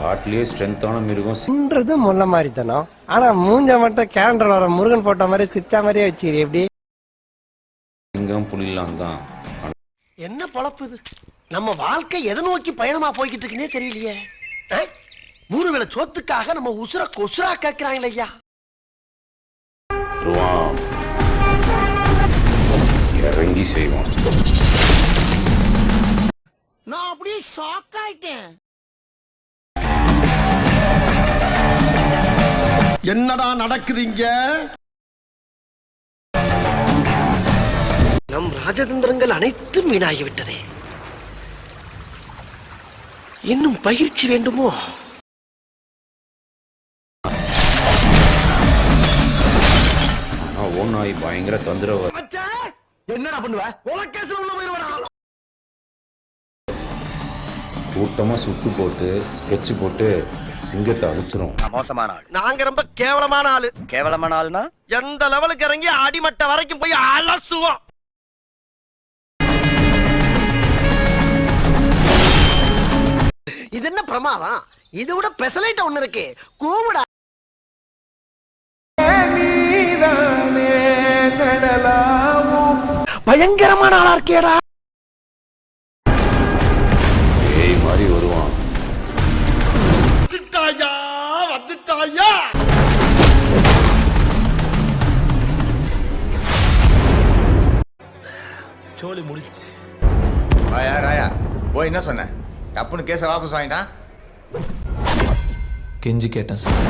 காட்டிலேயே ஸ்ட்ரென்த்தான மிருகம் முள்ள மாதிரி தானோ, ஆனா மூஞ்ச மட்டும் கேலண்டர்ல வர முருகன் போட்டோ மாதிரி சிச்சா மாதிரியே வச்சிரு. எப்படி சிங்கம் புலிலாம் தான். என்ன பொழப்பு இது? நம்ம வாழ்க்கை எதை நோக்கி பயணமா போய்கிட்டு இருக்குன்னே தெரியலையே. மூணு வேளை சோத்துக்காக நம்ம உசுர கொசுரா கேட்கிறாங்களே ஐயா. இறங்கி செய்வோம். நான் அப்படியே ஷாக் ஆயிட்டேன். என்னடா நடக்குதுங்க? நம் ராஜதந்திரங்கள் அனைத்தும் வீணாகிவிட்டதே. இன்னும் பயிற்சி வேண்டுமோ? ஓநாய் பயங்கர தொந்தரவு. என்னடா பண்ணுவ? கூட்டமா சுட்டு போட்டு ஸ்கெட்ச் போட்டு சிங்கத்தை அழிச்சிரும். மோசமான ஆள். நாங்க ரொம்ப கேவலமான ஆளு. கேவலமான ஆளுனா எந்த லெவலுக்கு இறங்கி அடிமட்ட வரைக்கும் போய் அலசுவோம். இது என்ன பிரமாதம்? இது விட பெசலைட் ஒண்ணு இருக்கு. கூவுடா. பயங்கரமான ஆளா இருக்கேடா. ஏய் மாதிரி வருவான். வந்துட்டாயா. சோலி முடிச்சு. ராயா ராயா போய் என்ன சொன்ன? டப்புன்னு கேஸை வாபஸ் வாங்கிட்டான். கெஞ்சி கேட்டேன் சார்.